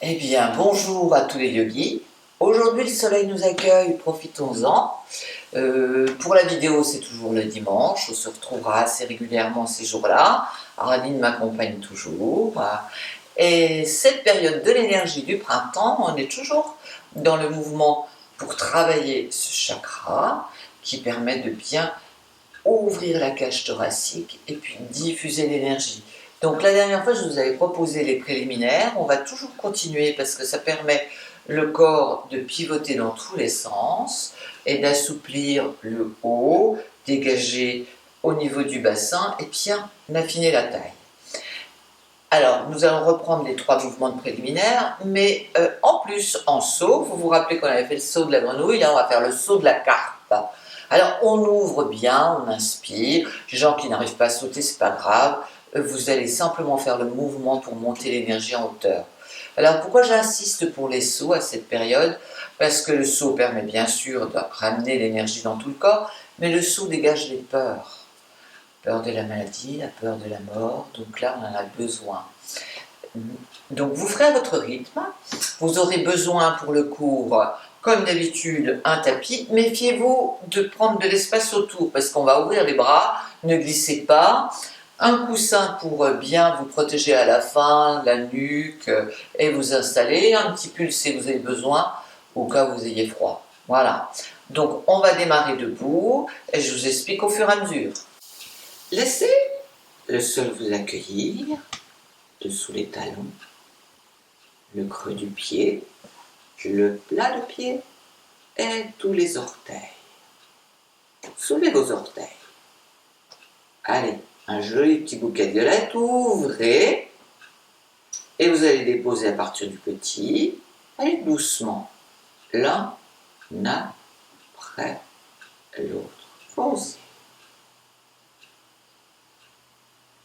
Eh bien, bonjour à tous les yogis. Aujourd'hui, le soleil nous accueille, profitons-en. Pour la vidéo, c'est toujours le dimanche. On se retrouvera assez régulièrement ces jours-là. Aradine m'accompagne toujours. Et cette période de l'énergie du printemps, on est toujours dans le mouvement pour travailler ce chakra qui permet de bien ouvrir la cage thoracique et puis diffuser l'énergie. Donc la dernière fois, je vous avais proposé les préliminaires. On va toujours continuer parce que ça permet le corps de pivoter dans tous les sens et d'assouplir le haut, dégager au niveau du bassin et bien affiner la taille. Alors, nous allons reprendre les 3 mouvements de préliminaires, mais en plus, en saut, vous vous rappelez qu'on avait fait le saut de la grenouille, là on va faire le saut de la carpe. Alors, on ouvre bien, on inspire. Les gens qui n'arrivent pas à sauter, c'est pas grave. Vous allez simplement faire le mouvement pour monter l'énergie en hauteur. Alors, pourquoi j'insiste pour les sauts à cette période? Parce que le saut permet bien sûr de ramener l'énergie dans tout le corps, mais le saut dégage les peurs. Peur de la maladie, la peur de la mort, donc là on en a besoin. Donc vous ferez à votre rythme, vous aurez besoin pour le cours, comme d'habitude, un tapis. Méfiez-vous de prendre de l'espace autour, parce qu'on va ouvrir les bras, ne glissez pas. Un coussin pour bien vous protéger à la fin, la nuque, et vous installer. Un petit pull si vous avez besoin, au cas où vous ayez froid. Voilà. Donc on va démarrer debout, et je vous explique au fur et à mesure. Laissez le sol vous accueillir, dessous les talons, le creux du pied, le plat de pied et tous les orteils. Soulevez vos orteils. Allez, un joli petit bouquet de violettes, ouvrez et vous allez déposer à partir du petit. Allez doucement, l'un après l'autre. Posez.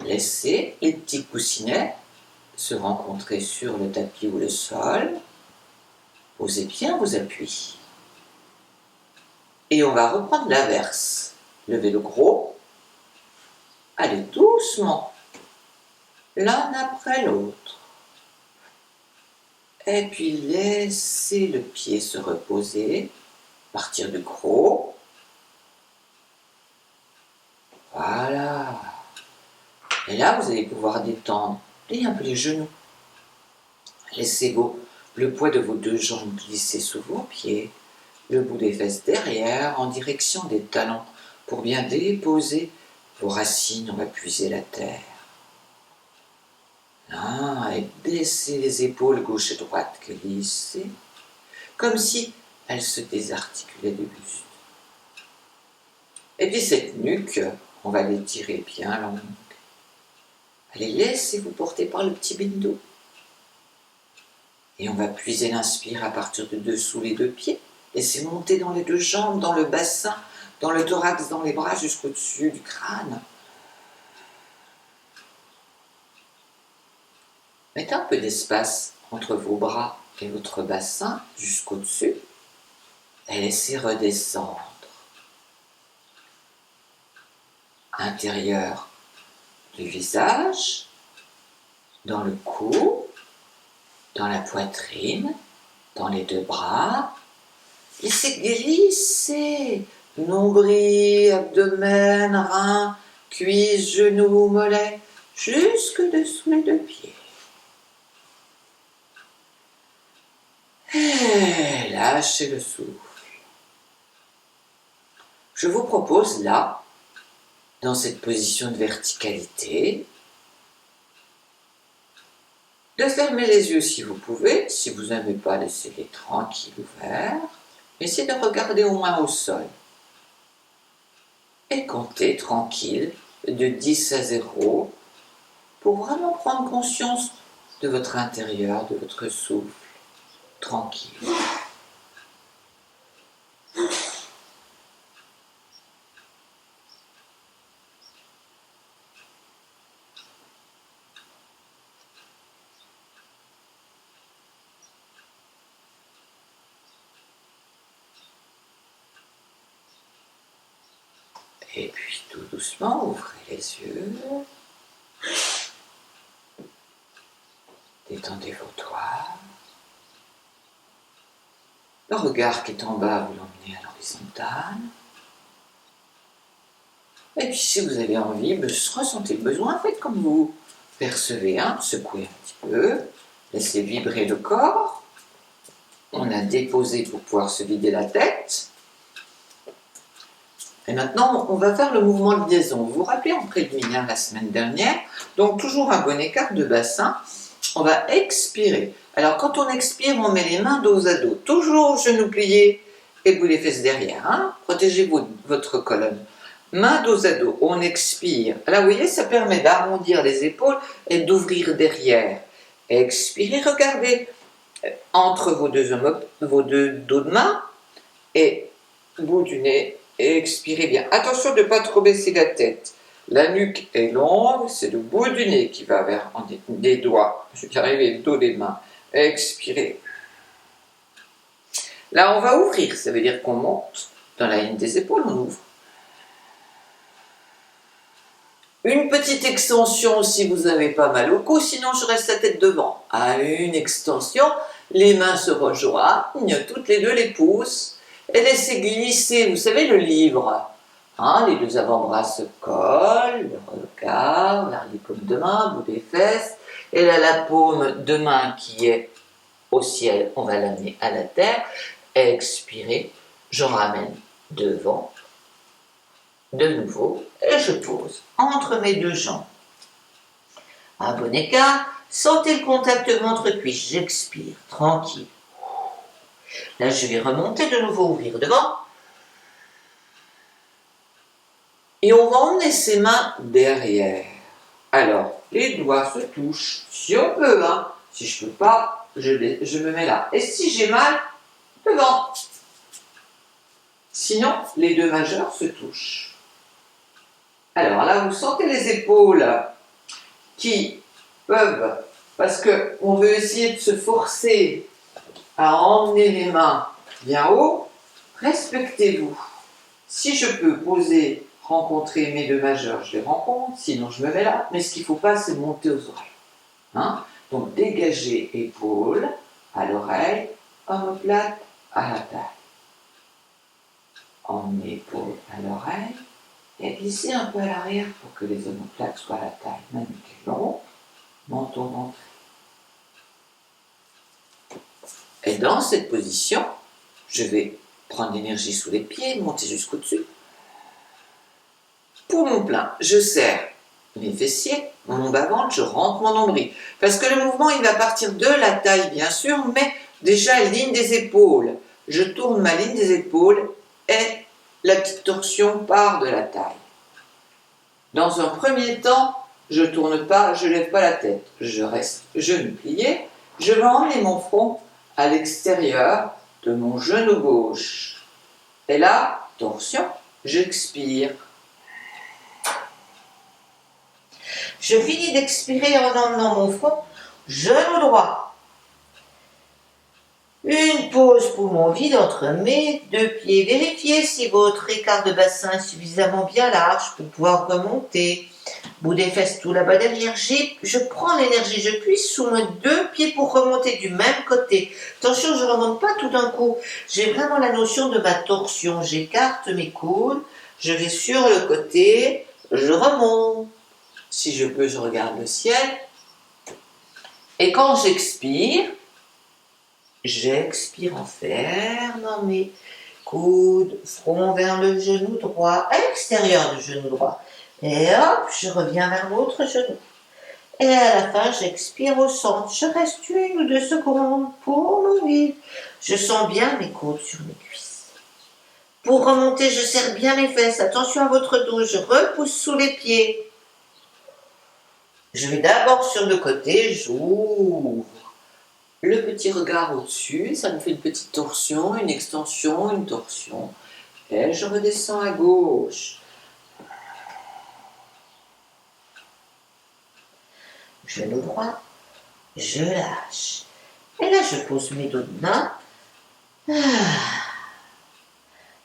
Laissez les petits coussinets se rencontrer sur le tapis ou le sol. Posez bien vos appuis. Et on va reprendre l'inverse. Levez le gros. Allez doucement, l'un après l'autre. Et puis laissez le pied se reposer, partir du gros. Voilà. Et là, vous allez pouvoir détendre un peu les genoux. Laissez le poids de vos 2 jambes glisser sous vos pieds, le bout des fesses derrière, en direction des talons, pour bien déposer vos racines, on va puiser la terre. Et baissez les épaules gauche et droite, glissez, comme si elles se désarticulaient du buste. Et puis cette nuque, on va l'étirer bien longue. Allez, laissez-vous porter par le petit bindo. Et on va puiser l'inspire à partir de dessous les 2 pieds. Laissez monter dans les 2 jambes, dans le bassin, dans le thorax, dans les bras, jusqu'au-dessus du crâne. Mettez un peu d'espace entre vos bras et votre bassin jusqu'au-dessus. Et laissez redescendre. Intérieur du visage, dans le cou, dans la poitrine, dans les 2 bras. Laissez glisser nombril, abdomen, reins, cuisses, genoux, mollets, jusque dessous les 2 pieds. Et lâchez le souffle. Je vous propose là, dans cette position de verticalité, de fermer les yeux si vous pouvez. Si vous n'aimez pas, laissez-les tranquilles ouverts. Essayez de regarder au moins au sol. Et comptez tranquille de 10 à 0 pour vraiment prendre conscience de votre intérieur, de votre souffle. Tranquille. Et puis tout doucement, ouvrez les yeux. Détendez vos doigts. Le regard qui est en bas, vous l'emmenez à l'horizontale. Et puis si vous avez envie, ressentez le besoin, faites comme vous percevez, secouez un petit peu, laissez vibrer le corps. On a déposé pour pouvoir se vider la tête. Et maintenant, on va faire le mouvement de liaison. Vous vous rappelez en préliminaire la semaine dernière, donc toujours un bon écart de bassin. On va expirer. Alors quand on expire, on met les mains dos à dos, toujours genoux pliés et bout les fesses derrière. Protégez votre colonne. Main dos à dos, on expire. Là, vous voyez, ça permet d'arrondir les épaules et d'ouvrir derrière. Expirez, regardez entre vos deux dos de main et bout du nez. Expirez bien. Attention de ne pas trop baisser la tête. La nuque est longue, c'est le bout du nez qui va vers des doigts. Je vais arriver le dos des mains. Expirez. Là, on va ouvrir. Ça veut dire qu'on monte dans la ligne des épaules, on ouvre. Une petite extension si vous n'avez pas mal au cou, sinon je reste la tête devant. À une extension, les mains se rejoignent, toutes les deux les pouces, et laissez glisser, vous savez, le livre. Les deux avant-bras se collent, le regard, la paume de main, bout des fesses, et là la paume de main qui est au ciel, on va l'amener à la terre. Expirez, je ramène devant. De nouveau, et je pose entre mes deux jambes. Un bon écart, sentez le contact ventre-cuisse, j'expire, tranquille. Là, je vais remonter de nouveau, ouvrir devant. Et on va emmener ses mains derrière. Alors, les doigts se touchent, si on peut, Si je ne peux pas, je me mets là. Et si j'ai mal, devant. Sinon, les deux majeurs se touchent. Alors là, vous sentez les épaules qui peuvent, parce qu'on veut essayer de se forcer à emmener les mains bien haut, respectez-vous. Si je peux poser, rencontrer mes deux majeurs, je les rencontre, sinon je me mets là, mais ce qu'il ne faut pas, c'est monter aux oreilles. Donc dégagez épaules à l'oreille, omoplate à la taille. Emmenez épaules à l'oreille, et glisser un peu à l'arrière pour que les omoplates soient à la taille. Ma nuque est longue, menton ventré. Et dans cette position, je vais prendre l'énergie sous les pieds, monter jusqu'au dessus. Pour mon plein, je serre mes fessiers, mon bas-ventre, je rentre mon nombril. Parce que le mouvement, il va partir de la taille, bien sûr, mais déjà, ligne des épaules. Je tourne ma ligne des épaules et la petite torsion part de la taille. Dans un premier temps, je ne tourne pas, je ne lève pas la tête. Je reste genou plié. Je vais emmener mon front à l'extérieur de mon genou gauche. Et là, torsion, j'expire. Je finis d'expirer en emmenant mon front, genou droit. Une pause poumon vide entre mes deux pieds. Vérifiez si votre écart de bassin est suffisamment bien large pour pouvoir remonter. Bout des fesses tout là-bas derrière. Je prends l'énergie, je puise sous mes deux pieds pour remonter du même côté. Attention, je ne remonte pas tout d'un coup. J'ai vraiment la notion de ma torsion. J'écarte mes coudes, je vais sur le côté, je remonte. Si je peux, je regarde le ciel. Et quand j'expire en fermant mes coudes, front vers le genou droit, à l'extérieur du genou droit. Et hop, je reviens vers l'autre genou. Et à la fin, j'expire au centre. Je reste 1 ou 2 secondes pour me vide. Je sens bien mes coudes sur mes cuisses. Pour remonter, je serre bien les fesses. Attention à votre dos. Je repousse sous les pieds. Je vais d'abord sur le côté, j'ouvre le petit regard au-dessus, ça me fait une petite torsion, une extension, une torsion. Et je redescends à gauche. Genou droit, je lâche. Et là, je pose mes deux mains.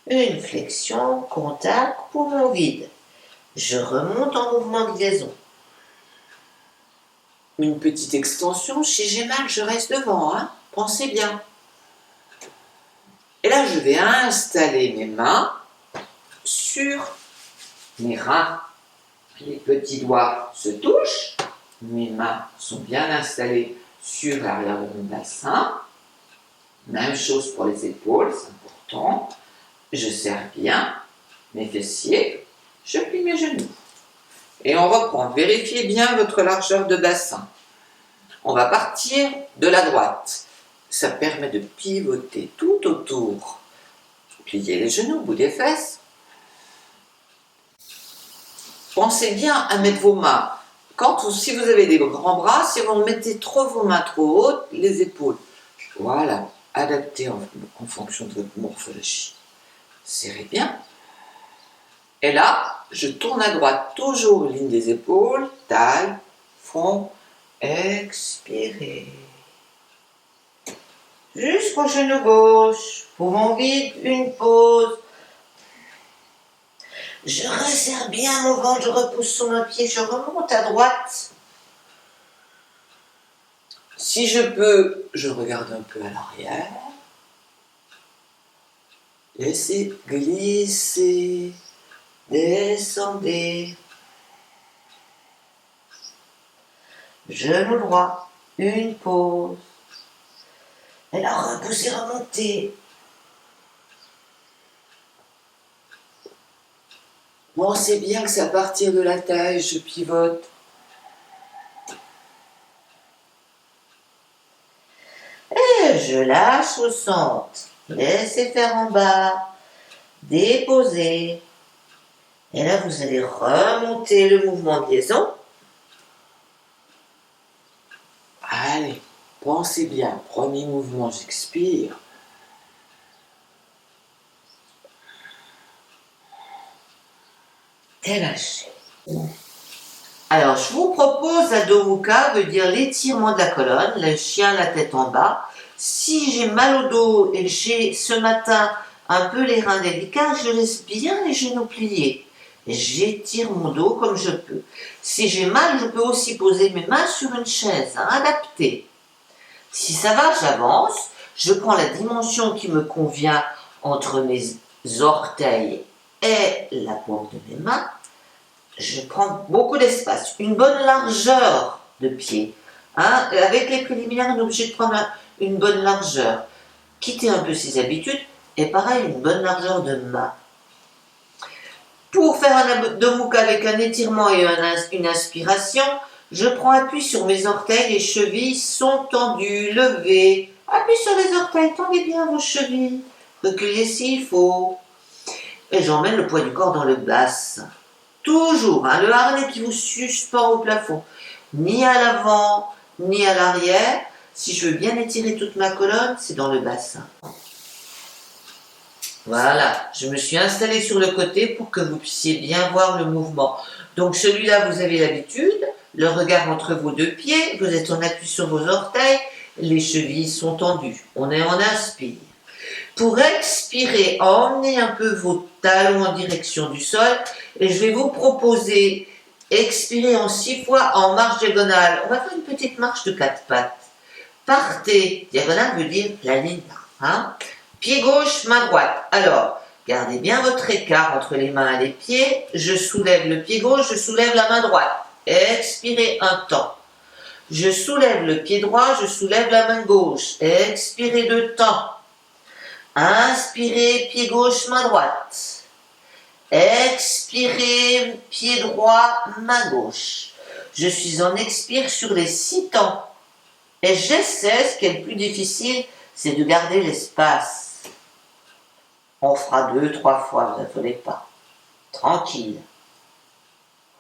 Une flexion, contact, poumon vide. Je remonte en mouvement de liaison. Une petite extension, si j'ai mal, je reste devant, pensez bien. Et là, je vais installer mes mains sur mes reins. Les petits doigts se touchent. Mes mains sont bien installées sur l'arrière de mon bassin. Même chose pour les épaules, c'est important. Je serre bien mes fessiers. Je plie mes genoux. Et on reprend. Vérifiez bien votre largeur de bassin. On va partir de la droite. Ça permet de pivoter tout autour. Pliez les genoux, bout des fesses. Pensez bien à mettre vos mains. Si vous avez des grands bras, si vous mettez trop vos mains trop hautes, les épaules. Voilà, adaptez en fonction de votre morphologie. Serrez bien. Et là, je tourne à droite, toujours ligne des épaules, taille, front, expirez. Jusqu'au genou gauche, pouvons vite une pause. Je resserre bien mon ventre, je repousse sur mon pied, je remonte à droite. Si je peux, je regarde un peu à l'arrière. Laissez glisser, descendez. Genou droit, une pause. Et là, repoussez, remontez. Bon, c'est bien que c'est à partir de la taille, je pivote. Et je lâche au centre. Laissez faire en bas. Déposez. Et là, vous allez remonter le mouvement de liaison. Allez, pensez bien. Premier mouvement, j'expire. Et lâchez. Alors, je vous propose Adho Mukha, veut dire l'étirement de la colonne, le chien la tête en bas. Si j'ai mal au dos et j'ai ce matin un peu les reins délicats, je laisse bien les genoux pliés. Et j'étire mon dos comme je peux. Si j'ai mal, je peux aussi poser mes mains sur une chaise, adaptée. Si ça va, j'avance. Je prends la dimension qui me convient entre mes orteils et la paume de mes mains. Je prends beaucoup d'espace, une bonne largeur de pied. Avec les préliminaires, on est obligé de prendre une bonne largeur. Quitter un peu ses habitudes, et pareil, une bonne largeur de main. Pour faire un Adho Mukha avec un étirement et une inspiration, je prends appui sur mes orteils, les chevilles sont tendues, levées. Appui sur les orteils, tendez bien vos chevilles. Reculez s'il faut. Et j'emmène le poids du corps dans le bassin. Toujours, le harnais qui vous suspend au plafond, ni à l'avant, ni à l'arrière. Si je veux bien étirer toute ma colonne, c'est dans le bassin. Voilà, je me suis installée sur le côté pour que vous puissiez bien voir le mouvement. Donc celui-là, vous avez l'habitude, le regard entre vos deux pieds, vous êtes en appui sur vos orteils, les chevilles sont tendues. On est en inspire. Pour expirer, emmenez un peu vos talons en direction du sol et je vais vous proposer, expirer en 6 fois en marche diagonale. On va faire une petite marche de 4 pattes. Partez, diagonale veut dire la ligne là. Pied gauche, main droite. Alors, gardez bien votre écart entre les mains et les pieds. Je soulève le pied gauche, je soulève la main droite. Expirez un temps. Je soulève le pied droit, je soulève la main gauche. Expirez 2 temps. Inspirez, pied gauche, main droite. Expirez, pied droit, main gauche. Je suis en expire sur les 6 temps. Et j'essaie, ce qui est le plus difficile, c'est de garder l'espace. On fera 2-3 fois, vous n'affolez pas. Tranquille.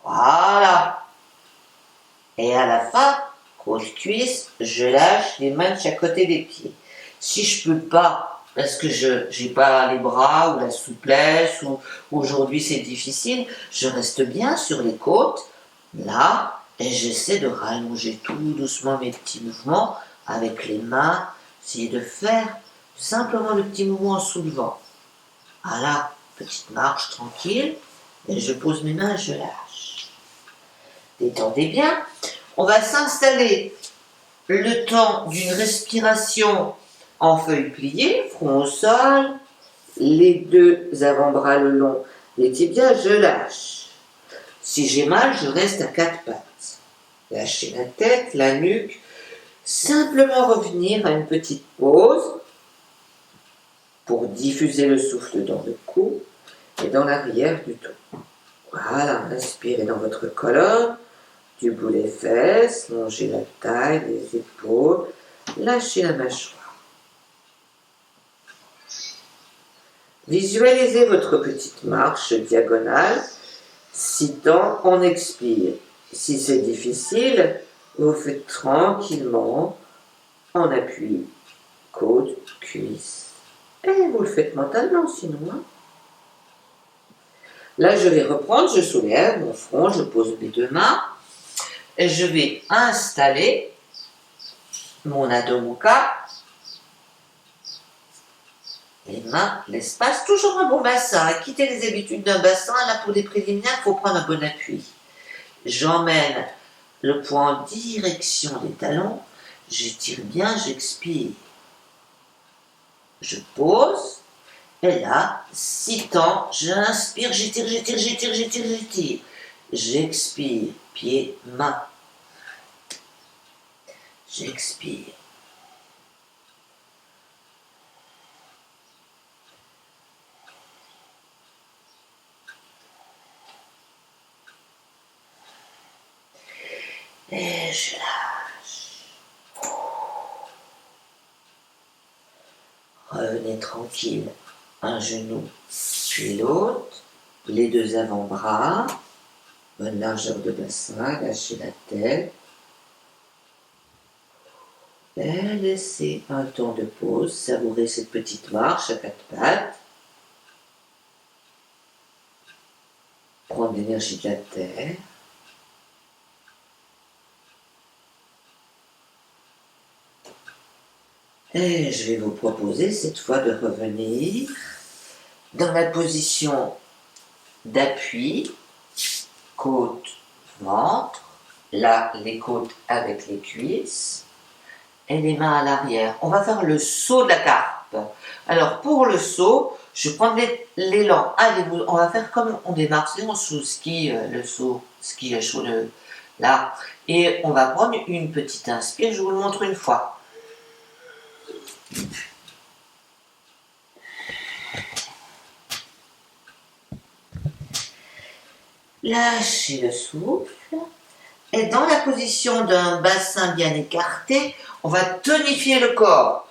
Voilà. Et à la fin, grosse cuisse, je lâche les mains de chaque côté des pieds. Si je peux pas, parce que je n'ai pas les bras ou la souplesse, ou aujourd'hui c'est difficile, je reste bien sur les côtes, là, et j'essaie de rallonger tout doucement mes petits mouvements avec les mains, essayer de faire simplement le petit mouvement en soulevant. Voilà, petite marche tranquille, et je pose mes mains et je lâche. Détendez bien. On va s'installer le temps d'une respiration En feuille pliée, front au sol, les deux avant-bras le long des tibias, je lâche. Si j'ai mal, je reste à quatre pattes. Lâchez la tête, la nuque, simplement revenir à une petite pause pour diffuser le souffle dans le cou et dans l'arrière du dos. Voilà, inspirez dans votre colonne, du bout des fesses, longez la taille, les épaules, lâchez la mâchoire. Visualisez votre petite marche diagonale. 6 temps, on expire. Si c'est difficile, vous faites tranquillement en appui, côte, cuisse. Et vous le faites mentalement sinon. Là, je vais reprendre, je soulève mon front, je pose mes deux mains et je vais installer mon Adho Mukha. Les mains, l'espace, toujours un bon bassin. Quitter les habitudes d'un bassin, là pour des préliminaires, il faut prendre un bon appui. J'emmène le poing en direction des talons, j'étire bien, j'expire. Je pose, et là, 6 temps, j'inspire, j'étire, j'étire, j'étire, j'étire, j'étire. J'expire, pied, main. J'expire. Et je lâche. Revenez tranquille. Un genou, puis l'autre. Les deux avant-bras. Bonne largeur de bassin. Lâchez la tête. Et laissez un temps de pause. Savourez cette petite marche à quatre pattes. Prendre l'énergie de la terre. Et je vais vous proposer cette fois de revenir dans la position d'appui, côte, ventre, là les côtes avec les cuisses et les mains à l'arrière. On va faire le saut de la carpe. Alors pour le saut, je prends l'élan. Allez, on va faire comme on démarre, c'est on saut ski, le saut ski à chaud là. Et on va prendre une petite inspire, je vous le montre une fois. Lâchez le souffle. Et dans la position d'un bassin bien écarté, on va tonifier le corps.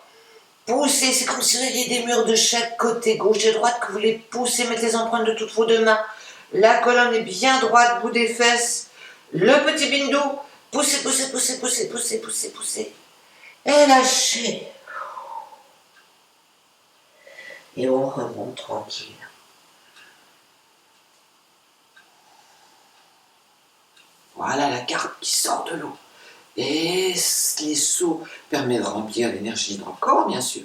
Poussez, c'est comme si vous aviez des murs de chaque côté, gauche et droite, que vous les poussez, mettez les empreintes de toutes vos deux mains. La colonne est bien droite, bout des fesses. Le petit bindou, poussez, poussez, poussez, poussez, poussez, poussez, poussez. Et lâchez. Et on remonte tranquille. Voilà la carpe qui sort de l'eau. Et les sauts permettent de remplir l'énergie dans le corps, bien sûr.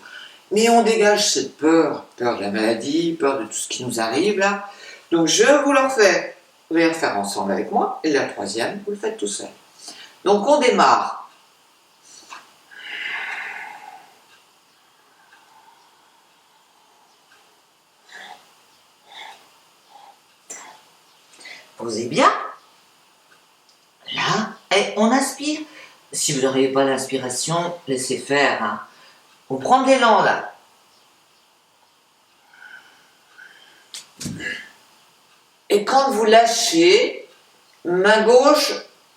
Mais on dégage cette peur de la maladie, peur de tout ce qui nous arrive là. Donc je vous le refais. Vous allez le faire ensemble avec moi. Et la troisième, vous le faites tout seul. Donc on démarre. Posez bien. Là, et on inspire. Si vous n'auriez pas l'inspiration, laissez faire. Hein. On prend de l'élan là. Et quand vous lâchez, main gauche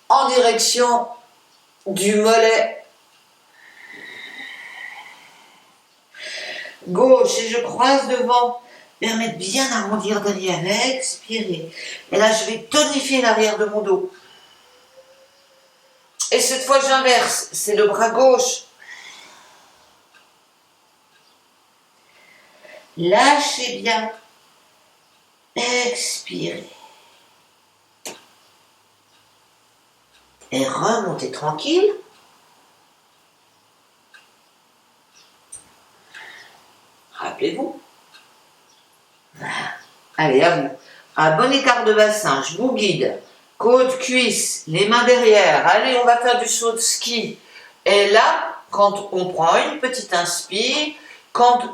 en direction du mollet gauche et je croise devant. Permet de bien arrondir derrière. Expirez. Et là, je vais tonifier l'arrière de mon dos. Et cette fois, j'inverse. C'est le bras gauche. Lâchez bien. Expirez. Et remontez tranquille. Rappelez-vous. Allez, à vous. Un bon écart de bassin, je vous guide. Côte, cuisse, les mains derrière. Allez, on va faire du saut de ski. Et là, quand on prend une petite inspire,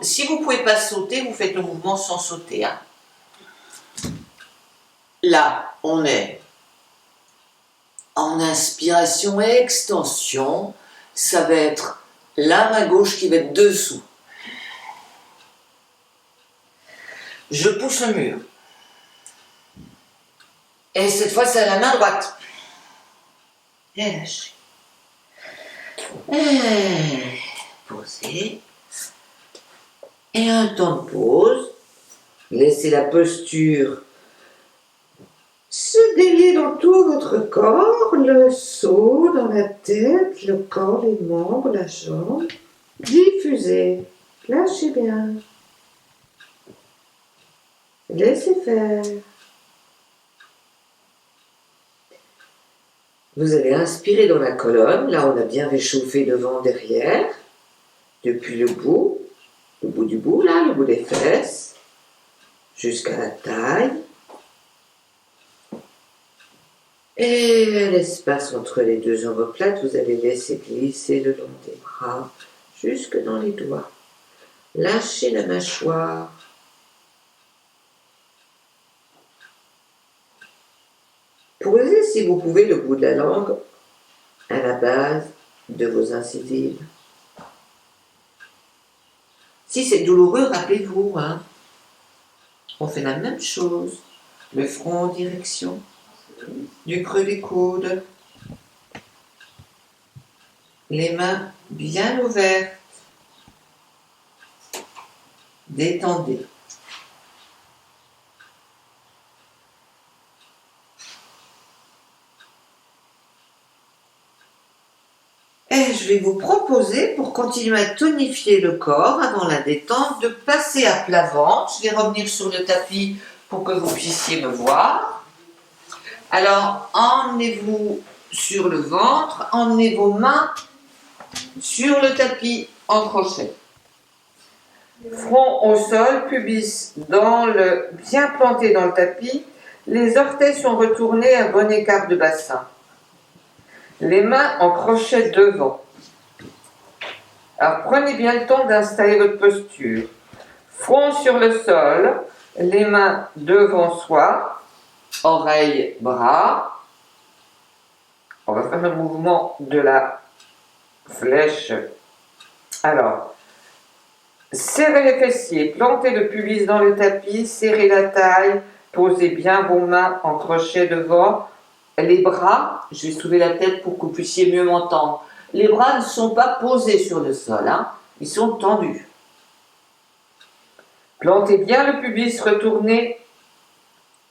si vous ne pouvez pas sauter, vous faites le mouvement sans sauter. Hein. Là, on est en inspiration et extension. Ça va être la main gauche qui va être dessous. Je pousse le mur. Et cette fois, c'est la main droite. Et lâchez. Et posez. Et un temps de pause. Laissez la posture se délier dans tout votre corps, le saut dans la tête, le corps, les membres, la jambe. Diffusez. Lâchez bien. Laissez faire. Vous allez inspirer dans la colonne. Là, on a bien réchauffé devant, derrière. Depuis le bout du bout, là, le bout des fesses, jusqu'à la taille. Et l'espace entre les deux omoplates, vous allez laisser glisser le long des bras, jusque dans les doigts. Lâchez la mâchoire. Posez, si vous pouvez, le bout de la langue à la base de vos incisives. Si c'est douloureux, rappelez-vous, hein, on fait la même chose. Le front en direction du creux des coudes. Les mains bien ouvertes. Détendez. Et je vais vous proposer, pour continuer à tonifier le corps avant la détente, de passer à plat ventre. Je vais revenir sur le tapis pour que vous puissiez me voir. Alors, emmenez-vous sur le ventre, emmenez vos mains sur le tapis en crochet. Front au sol, pubis bien planté dans le tapis. Les orteils sont retournés à bon écart de bassin. Les mains en crochet devant. Alors prenez bien le temps d'installer votre posture. Front sur le sol, les mains devant soi, oreilles, bras. On va faire le mouvement de la flèche. Alors, serrez les fessiers, plantez le pubis dans le tapis, serrez la taille, posez bien vos mains en crochet devant. Les bras, je vais soulever la tête pour que vous puissiez mieux m'entendre. Les bras ne sont pas posés sur le sol, hein, ils sont tendus. Plantez bien le pubis, retournez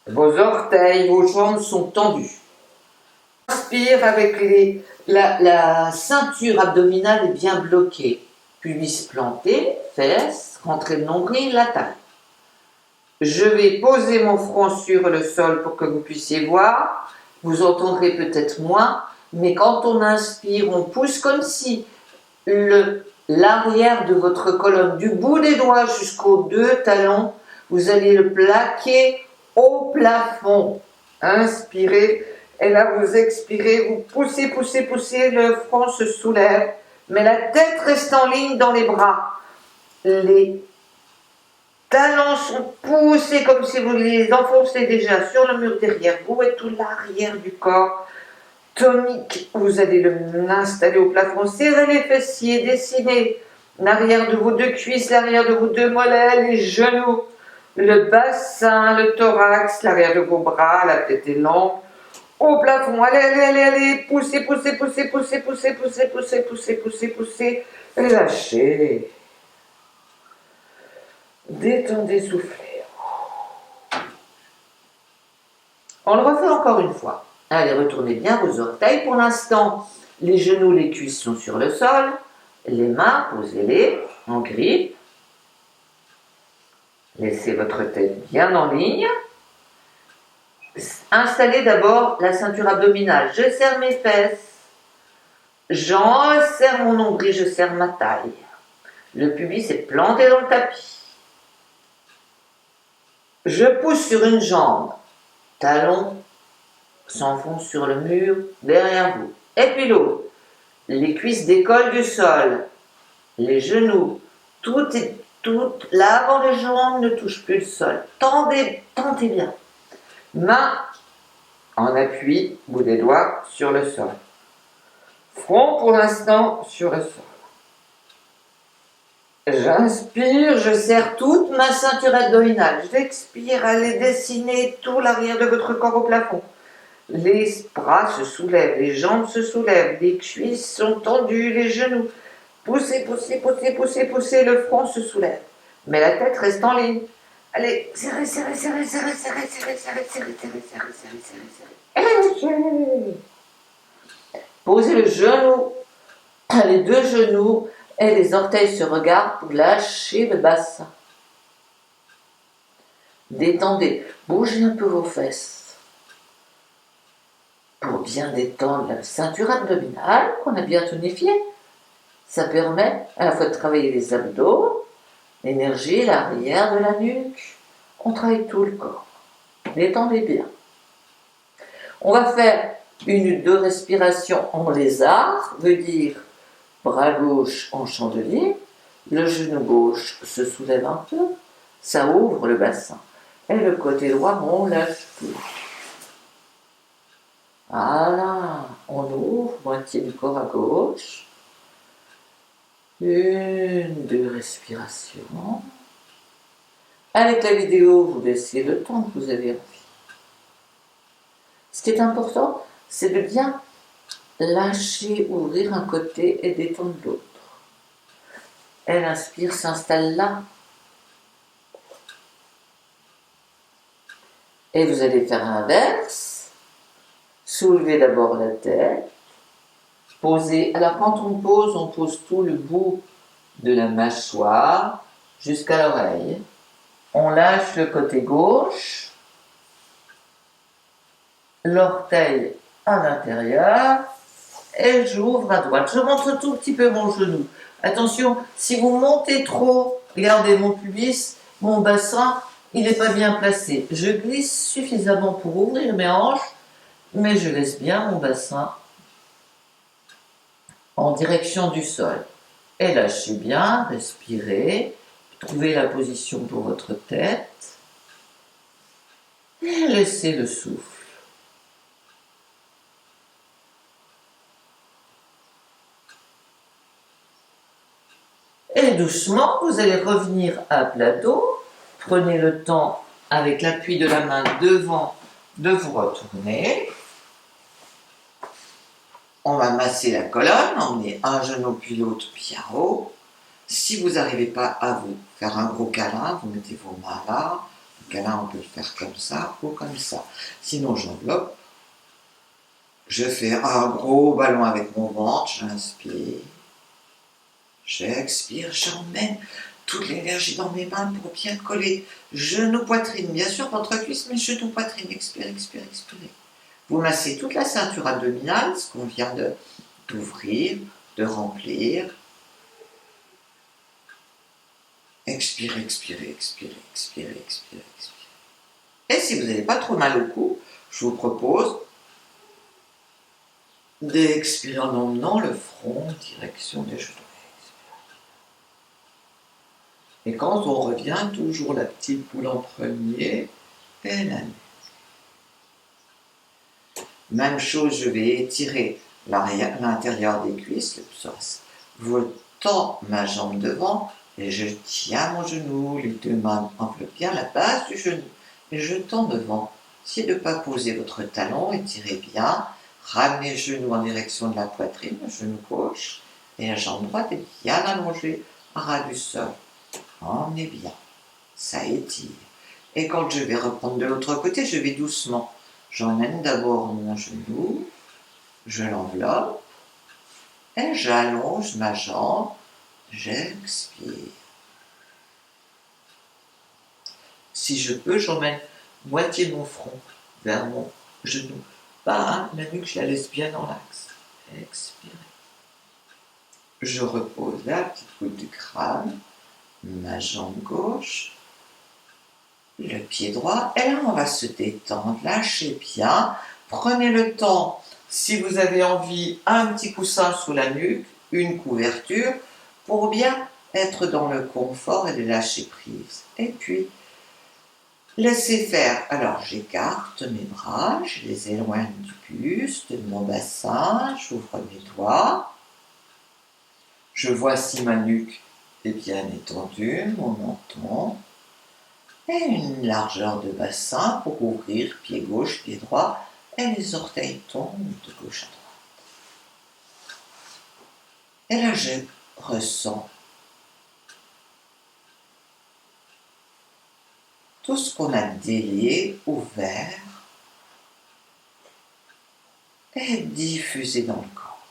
vos orteils, vos jambes sont tendues. Inspire avec la ceinture abdominale est bien bloquée. Pubis planté, fesses, rentrez le nombril, la taille. Je vais poser mon front sur le sol pour que vous puissiez voir. Vous entendrez peut-être moins, mais quand on inspire, on pousse comme si l'arrière de votre colonne, du bout des doigts jusqu'aux deux talons, vous allez le plaquer au plafond. Inspirez, et là vous expirez, vous poussez, poussez, poussez, le front se soulève, mais la tête reste en ligne dans les bras. Les talons sont poussés comme si vous les enfoncez déjà sur le mur derrière vous et tout l'arrière du corps tonique. Vous allez l'installer au plafond. Serrez les fessiers, dessinez l'arrière de vos deux cuisses, l'arrière de vos deux mollets, les genoux, le bassin, le thorax, l'arrière de vos bras, la tête est longue. Au plafond, allez, allez, allez, allez, poussez, poussez, poussez, poussez, poussez, poussez, poussez, poussez, poussez, poussez, et lâchez. Détendez, soufflez. On le refait encore une fois. Allez, retournez bien vos orteils. Pour l'instant, les genoux, les cuisses sont sur le sol. Les mains, posez-les en grippe. Laissez votre tête bien en ligne. Installez d'abord la ceinture abdominale. Je serre mes fesses. J'en serre mon nombril, je serre ma taille. Le pubis est planté dans le tapis. Je pousse sur une jambe. Talon s'enfonce sur le mur derrière vous. Et puis l'autre. les cuisses décollent du sol, les genoux, l'avant des jambes ne touche plus le sol. Tentez bien. Main en appui, bout des doigts sur le sol. Front pour l'instant sur le sol. J'inspire, je serre toute ma ceinture abdominale. J'expire, allez dessiner tout l'arrière de votre corps au plafond. Les bras se soulèvent, les jambes se soulèvent, les cuisses sont tendues, les genoux. Poussez, poussez, poussez, poussez, poussez, le front se soulève. Mais la tête reste en ligne. Allez, serrez, serrez, serrez, serrez, serrez, serrez, serrez, serrez, serrez, serrez, serrez, serrez, serrez. Posez le genou, les deux genoux et les orteils se regardent pour lâcher le bassin. Détendez, bougez un peu vos fesses pour bien détendre la ceinture abdominale qu'on a bien tonifiée. Ça permet à la fois de travailler les abdos, l'énergie, l'arrière de la nuque. On travaille tout le corps. Détendez bien. On va faire une ou deux respirations en lézard, veut dire bras gauche en chandelier, le genou gauche se soulève un peu, ça ouvre le bassin. Et le côté droit, on lâche tout. Voilà, on ouvre moitié du corps à gauche. Une, deux respirations. Avec la vidéo, vous laissez le temps que vous avez envie. Ce qui est important, c'est de bien lâcher, ouvrir un côté et détendre l'autre. Elle inspire, s'installe là. Et vous allez faire l'inverse. Soulevez d'abord la tête. Posez. Alors quand on pose tout le bout de la mâchoire jusqu'à l'oreille. On lâche le côté gauche. L'orteil à l'intérieur. Et j'ouvre à droite. Je montre un tout petit peu mon genou. Attention, si vous montez trop, regardez mon pubis, mon bassin, il n'est pas bien placé. Je glisse suffisamment pour ouvrir mes hanches, mais je laisse bien mon bassin en direction du sol. Et lâchez bien, respirez, trouvez la position pour votre tête, et laissez le souffle. Et doucement, vous allez revenir à plat dos. Prenez le temps, avec l'appui de la main devant, de vous retourner. On va masser la colonne, emmener un genou puis l'autre bien haut. Si vous n'arrivez pas à vous faire un gros câlin, vous mettez vos mains là. Le câlin, on peut le faire comme ça ou comme ça. Sinon, j'enveloppe. Je fais un gros ballon avec mon ventre, j'inspire. J'expire, j'emmène toute l'énergie dans mes mains pour bien coller. Genou, poitrine, bien sûr, ventre, cuisse, mais genou, poitrine. Expire, expire, expirez. Vous massez toute la ceinture abdominale, ce qu'on vient d'ouvrir, de remplir. Expirez, expirez, expirez, expirez, expirez, expirez. Et si vous n'avez pas trop mal au cou, je vous propose d'expirer en emmenant le front en direction des genoux. Et quand on revient, toujours la petite boule en premier et la nuque. Même chose, je vais étirer l'intérieur des cuisses, le psoas. Je tends ma jambe devant et je tiens mon genou, les deux mains enveloppent bien la base du genou. Et je tends devant. Essayez de ne pas poser votre talon, étirez bien. Ramenez le genou en direction de la poitrine, le genou gauche. Et la jambe droite est bien allongée à ras du sol. Emmenez bien, ça étire. Et quand je vais reprendre de l'autre côté, je vais doucement. J'emmène d'abord mon genou, je l'enveloppe et j'allonge ma jambe, j'expire. Si je peux, j'emmène moitié de mon front vers mon genou. Pas la nuque, je la laisse bien dans l'axe. Expirez. Je repose la petite goutte du crâne, ma jambe gauche, le pied droit, et là on va se détendre, lâchez bien, prenez le temps Si vous avez envie, un petit coussin sous la nuque, une couverture, pour bien être dans le confort et le lâcher prise. Et puis, laissez faire. Alors, j'écarte mes bras, je les éloigne du buste, de mon bassin, j'ouvre mes doigts. Je vois si ma nuque est bien étendue, mon menton. Et une largeur de bassin pour ouvrir pied gauche, pied droit. Et les orteils tombent de gauche à droite. Et là, je ressens tout ce qu'on a délié, ouvert, et diffusé dans le corps.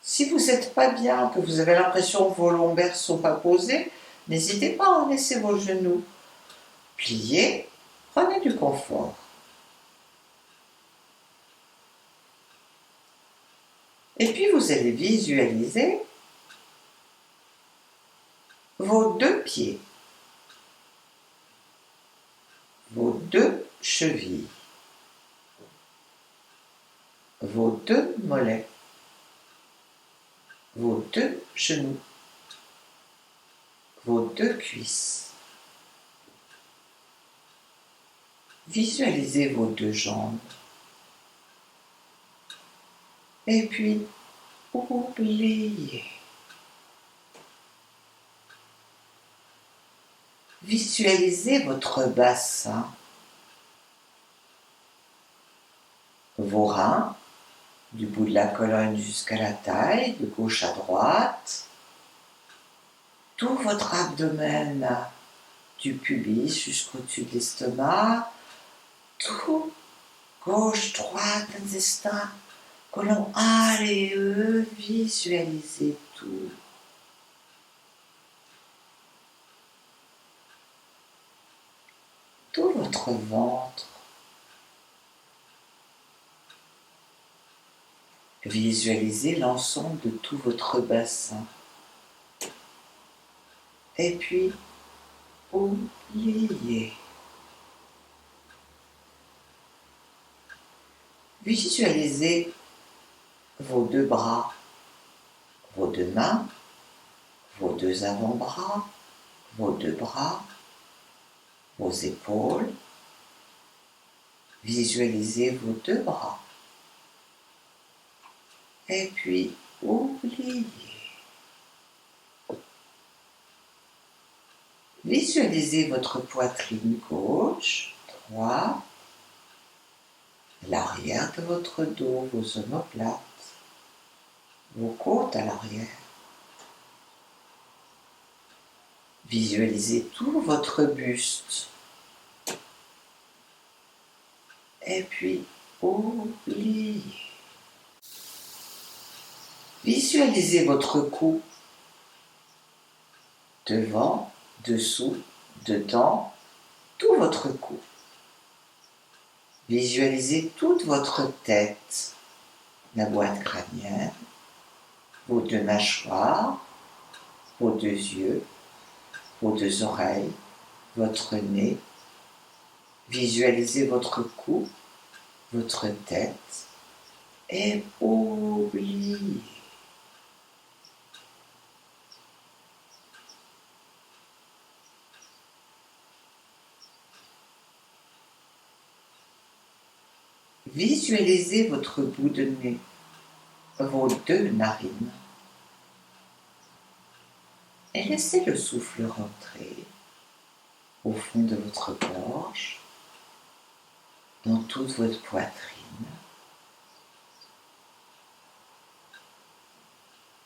Si vous n'êtes pas bien, que vous avez l'impression que vos lombaires ne sont pas posés, n'hésitez pas à laisser vos genoux pliés, prenez du confort. Et puis vous allez visualiser vos deux pieds, vos deux chevilles, vos deux mollets, vos deux genoux, vos deux cuisses. Visualisez vos deux jambes. Et puis, oubliez. Visualisez votre bassin, vos reins, du bout de la colonne jusqu'à la taille, de gauche à droite, tout votre abdomen, du pubis jusqu'au-dessus de l'estomac, tout, gauche, droite, intestin, colon A et E, visualisez tout. Tout votre ventre. Visualisez l'ensemble de tout votre bassin. Et puis, oubliez. Visualisez vos deux bras, vos deux mains, vos deux avant-bras, vos deux bras, vos épaules. Visualisez vos deux bras. Et puis, oubliez. Visualisez votre poitrine gauche, droite, l'arrière de votre dos, vos omoplates, vos côtes à l'arrière. Visualisez tout votre buste. Et puis, oubliez. Visualisez votre cou. Devant, dessous, dedans, tout votre cou. Visualisez toute votre tête, la boîte crânienne, vos deux mâchoires, vos deux yeux, vos deux oreilles, votre nez. Visualisez votre cou, votre tête et oubliez. Visualisez votre bout de nez, vos deux narines et laissez le souffle rentrer au fond de votre gorge, dans toute votre poitrine.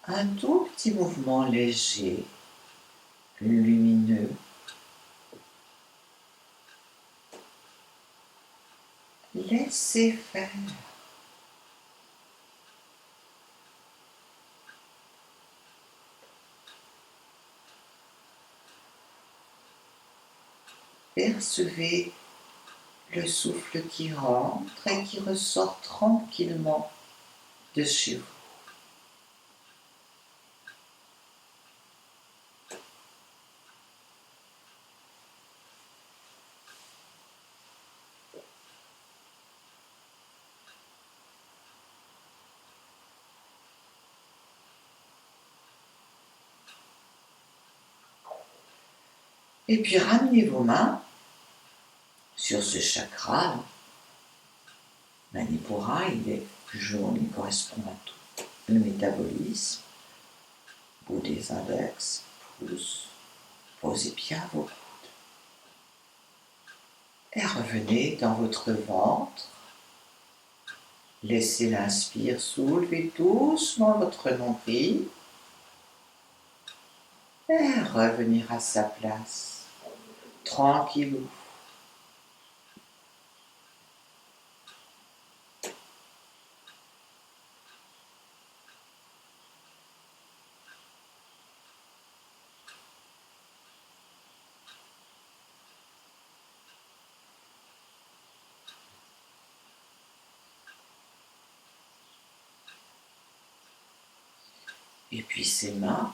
Un tout petit mouvement léger, lumineux. Laissez faire. Percevez le souffle qui rentre et qui ressort tranquillement de chez vous. Et puis ramenez vos mains sur ce chakra. Manipura, il est jaune, il correspond à tout. Le métabolisme, bout des index, pouce, posez bien vos coudes. Et revenez dans votre ventre. Laissez l'inspire soulever doucement votre nombril. Et revenir à sa place, tranquillou. Et puis ces mains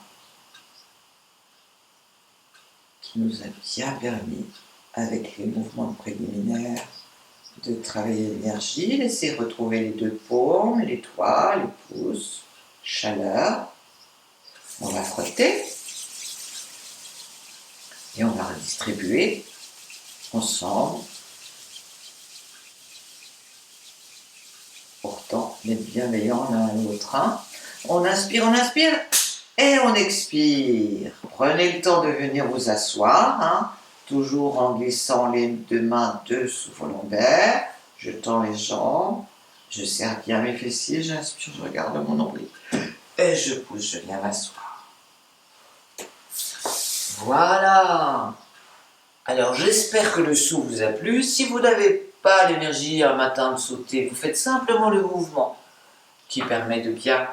qui nous a bien permis, avec les mouvements préliminaires, de travailler l'énergie. Laissez retrouver les deux paumes, les doigts, les pouces, chaleur. On va frotter et on va redistribuer ensemble. Pourtant, d'être bienveillants l'un à l'autre. On inspire et on expire. Prenez le temps de venir vous asseoir, toujours en glissant les deux mains dessous vos lombaires. Je tends les jambes, je serre bien mes fessiers, j'inspire, je regarde mon nombril. Et je pousse, je viens m'asseoir. Voilà. Alors j'espère que le saut vous a plu. Si vous n'avez pas l'énergie un matin de sauter, vous faites simplement le mouvement qui permet de bien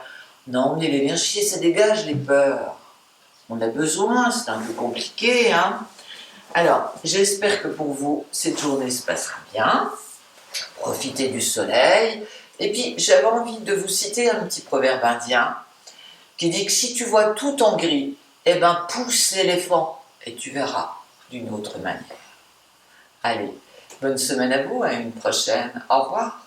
emmener l'énergie et ça dégage les peurs. On a besoin, c'est un peu compliqué. Alors, j'espère que pour vous, cette journée se passera bien. Profitez du soleil. Et puis, j'avais envie de vous citer un petit proverbe indien qui dit que si tu vois tout en gris, eh ben pousse l'éléphant et tu verras d'une autre manière. Allez, bonne semaine à vous, à une prochaine. Au revoir.